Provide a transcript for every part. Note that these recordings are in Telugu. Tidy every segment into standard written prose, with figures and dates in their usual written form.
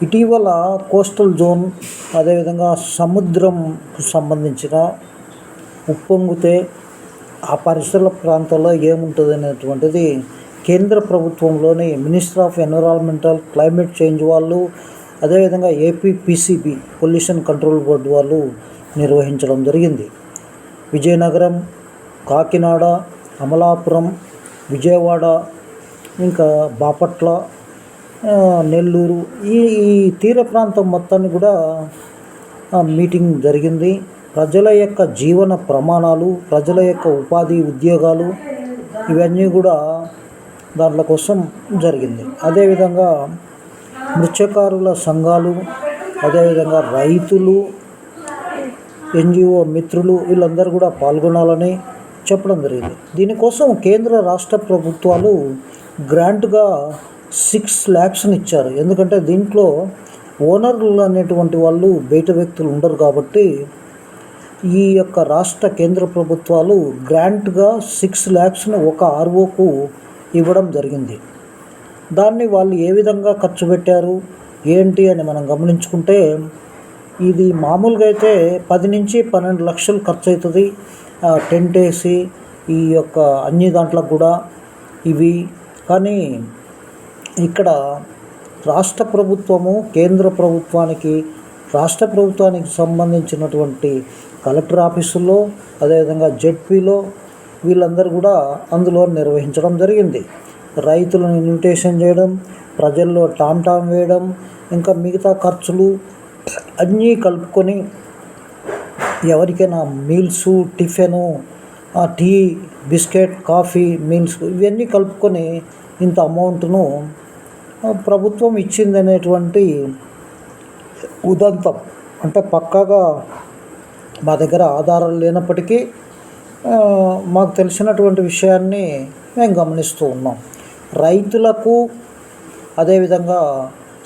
ఇటీవల కోస్టల్ జోన్ అదేవిధంగా సముద్రంకు సంబంధించిన ఉప్పొంగితే ఆ పరిసర ప్రాంతాల్లో ఏముంటుంది అనేటువంటిది కేంద్ర ప్రభుత్వంలోని minister of environmental climate change వాళ్ళు, అదేవిధంగా ఏపీపీసీబీ పొల్యూషన్ కంట్రోల్ బోర్డు వాళ్ళు నిర్వహించడం జరిగింది. విజయనగరం, కాకినాడ, అమలాపురం, విజయవాడ, ఇంకా బాపట్ల, నెల్లూరు ఈ తీర ప్రాంతం మొత్తాన్ని కూడా మీటింగ్ జరిగింది. ప్రజల యొక్క జీవన ప్రమాణాలు, ప్రజల యొక్క ఉపాధి, ఉద్యోగాలు ఇవన్నీ కూడా దాంట్లో కోసం జరిగింది. అదేవిధంగా మత్స్యకారుల సంఘాలు, అదేవిధంగా రైతులు, ఎన్జిఓ మిత్రులు వీళ్ళందరూ కూడా పాల్గొనాలని చెప్పడం జరిగింది. దీనికోసం కేంద్ర రాష్ట్ర ప్రభుత్వాలు గ్రాంట్గా 6 lakhs ఇచ్చారు. ఎందుకంటే దీంట్లో ఓనర్లు అనేటువంటి వాళ్ళు బయట వ్యక్తులు ఉండరు కాబట్టి ఈ యొక్క రాష్ట్ర కేంద్ర ప్రభుత్వాలు గ్రాంట్గా 6 lakhs ఒక ఆర్ఓకు ఇవ్వడం జరిగింది. దాన్ని వాళ్ళు ఏ విధంగా ఖర్చు పెట్టారు ఏంటి అని మనం గమనించుకుంటే, ఇది మామూలుగా అయితే 10 నుంచి 12 లక్షలు ఖర్చు అవుతుంది టెంట్ వేసి ఈ యొక్క అన్ని దాంట్లకు కూడా ఇవి. కానీ ఇక్కడ రాష్ట్ర ప్రభుత్వము కేంద్ర ప్రభుత్వానికి, రాష్ట్ర ప్రభుత్వానికి సంబంధించినటువంటి కలెక్టర్ ఆఫీసుల్లో, అదేవిధంగా జెడ్పీలో వీళ్ళందరూ కూడా అందులో నిర్వహించడం జరిగింది. రైతులను ఇన్విటేషన్ చేయడం, ప్రజల్లో టామ్ వేయడం, ఇంకా మిగతా ఖర్చులు అన్నీ కలుపుకొని ఎవరికైనా meals, tiffin, tea, biscuit, coffee, meals ఇవన్నీ కలుపుకొని ఇంత అమౌంట్ను ప్రభుత్వం ఇచ్చిందనేటువంటి ఉదంతం, అంటే పక్కాగా మా దగ్గర ఆధారాలు లేనప్పటికీ మాకు తెలిసినటువంటి విషయాన్ని మేము గమనిస్తూ ఉన్నాం. రైతులకు, అదేవిధంగా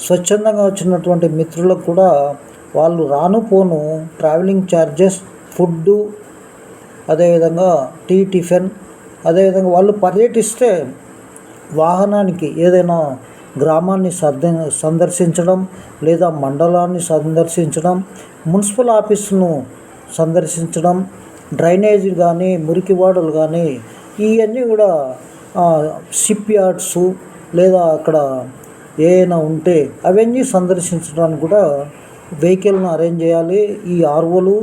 స్వచ్ఛందంగా వచ్చినటువంటి మిత్రులకు కూడా వాళ్ళు రాను పోను ట్రావెలింగ్ ఛార్జెస్, ఫుడ్డు, అదేవిధంగా టీ, టిఫిన్, అదేవిధంగా వాళ్ళు పర్యటిస్తే వాహనానికి ఏదైనా గ్రామాన్ని సందర్శించడం లేదా మండలాన్ని సందర్శించడం, మున్సిపల్ ఆఫీసును సందర్శించడం, డ్రైనేజీ కానీ, మురికివాడలు కానీ ఇవన్నీ కూడా షిప్ యార్డ్సు లేదా అక్కడ ఏమైనా ఉంటే అవన్నీ సందర్శించడానికి కూడా వెహికల్ను అరేంజ్ చేయాలి ఈ ఆర్ఓలు.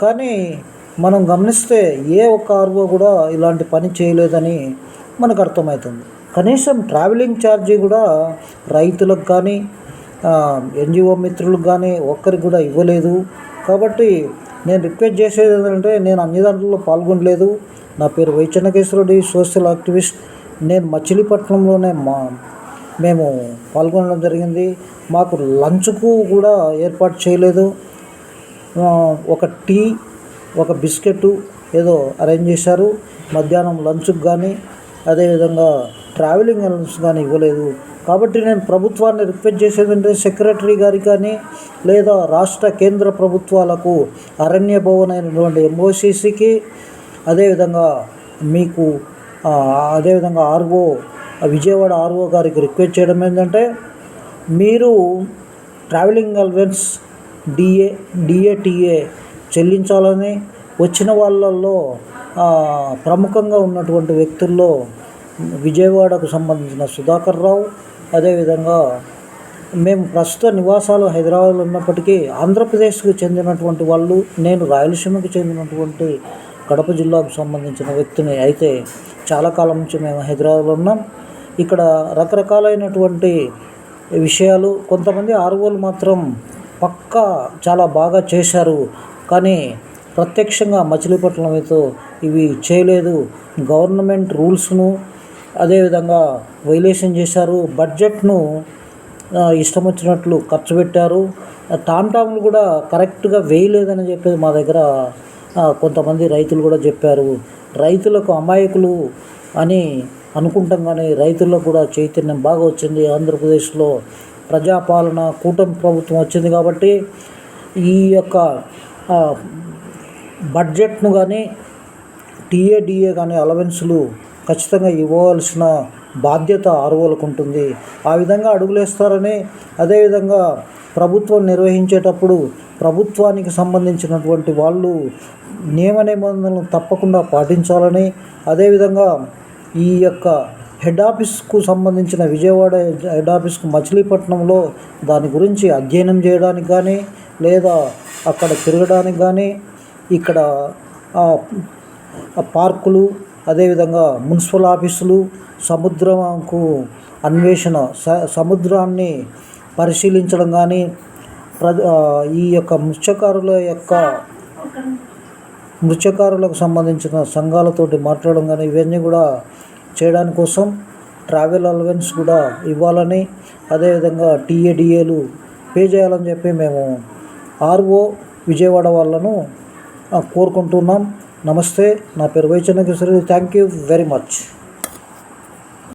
కానీ మనం గమనిస్తే ఏ ఒక్క ఆర్ఓ కూడా ఇలాంటి పని చేయలేదని మనకు అర్థమవుతుంది. కనీసం ట్రావెలింగ్ ఛార్జీ కూడా రైతులకు కానీ ఎన్జిఓ మిత్రులకు కానీ ఒక్కరికి కూడా ఇవ్వలేదు. కాబట్టి నేను రిక్వెస్ట్ చేసేది ఏంటంటే, నేను అన్ని దాంట్లో పాల్గొనలేదు. నా పేరు వై చెన్నకేశ్వరరెడ్డి, సోషల్ యాక్టివిస్ట్. నేను మచిలీపట్నంలోనే మేము పాల్గొనడం జరిగింది. మాకు లంచ్కు కూడా ఏర్పాటు చేయలేదు. ఒక టీ, ఒక బిస్కెట్ ఏదో అరేంజ్ చేశారు. మధ్యాహ్నం లంచ్కి కానీ, అదేవిధంగా ట్రావెలింగ్ అలవెన్స్ కానీ ఇవ్వలేదు. కాబట్టి నేను ప్రభుత్వాన్ని రిక్వెస్ట్ చేసేదంటే, సెక్రటరీ గారికి కానీ లేదా రాష్ట్ర కేంద్ర ప్రభుత్వాలకు, అరణ్య భవన్ అయినటువంటి ఎంఓసిసికి, అదేవిధంగా మీకు అదేవిధంగా ఆర్ఓ విజయవాడ ఆర్ఓ గారికి రిక్వెస్ట్ చేయడం ఏంటంటే, మీరు ట్రావెలింగ్ అలవెన్స్ డిఏ చెల్లించాలని, వచ్చిన వాళ్ళల్లో ప్రముఖంగా ఉన్నటువంటి వ్యక్తుల్లో విజయవాడకు సంబంధించిన సుధాకర్ రావు, అదేవిధంగా మేము ప్రస్తుత నివాసాలు హైదరాబాద్లో ఉన్నప్పటికీ ఆంధ్రప్రదేశ్కు చెందినటువంటి వాళ్ళు, నేను రాయలసీమకు చెందినటువంటి కడప జిల్లాకు సంబంధించిన వ్యక్తిని. అయితే చాలా కాలం నుంచి మేము హైదరాబాద్లో ఉన్నాం. ఇక్కడ రకరకాలైనటువంటి విషయాలు, కొంతమంది ఆర్ఓలు మాత్రం పక్కా చాలా బాగా చేశారు, కానీ ప్రత్యక్షంగా మచిలీపట్నంతో ఇవి చేయలేదు. గవర్నమెంట్ రూల్స్ను అదేవిధంగా వైలేషన్ చేశారు. బడ్జెట్ను ఇష్టం వచ్చినట్లు ఖర్చు పెట్టారు. టామ్లు కూడా కరెక్ట్గా వేయలేదని చెప్పేది మా దగ్గర కొంతమంది రైతులు కూడా చెప్పారు. రైతులకు అమాయకులు అని అనుకుంటాం, కానీ రైతులకు కూడా చైతన్యం బాగా వచ్చింది. ఆంధ్రప్రదేశ్లో ప్రజాపాలన, కూటమి ప్రభుత్వం వచ్చింది కాబట్టి ఈ యొక్క బడ్జెట్ను కానీ, డిఏ కానీ అలవెన్సులు ఖచ్చితంగా ఇవ్వవలసిన బాధ్యత ఆర్ఓలకు ఉంటుంది. ఆ విధంగా అడుగులేస్తారని, అదేవిధంగా ప్రభుత్వం నిర్వహించేటప్పుడు ప్రభుత్వానికి సంబంధించినటువంటి వాళ్ళు నియమ నిబంధనలు తప్పకుండా పాటించాలని, అదేవిధంగా ఈ యొక్క హెడ్ ఆఫీస్కు సంబంధించిన విజయవాడ హెడ్ ఆఫీస్కు మచిలీపట్నంలో దాని గురించి అధ్యయనం చేయడానికి కానీ, లేదా అక్కడ తిరగడానికి కానీ, ఇక్కడ పార్కులు, అదేవిధంగా మున్సిపల్ ఆఫీసులు, సముద్రంకు అన్వేషణ, సముద్రాన్ని పరిశీలించడం కానీ, ఈ యొక్క మత్స్యకారులకు సంబంధించిన సంఘాలతోటి మాట్లాడడం కానీ, ఇవన్నీ కూడా చేయడానికి కోసం ట్రావెల్ అలవెన్స్ కూడా ఇవ్వాలని, అదేవిధంగా టీఏడిఏలు పే చేయాలని చెప్పి మేము ఆర్ఓ విజయవాడ వాళ్ళను కోరుకుంటున్నాం. నమస్తే, నా పేరు Vaichanna Kishore. Thank you very much.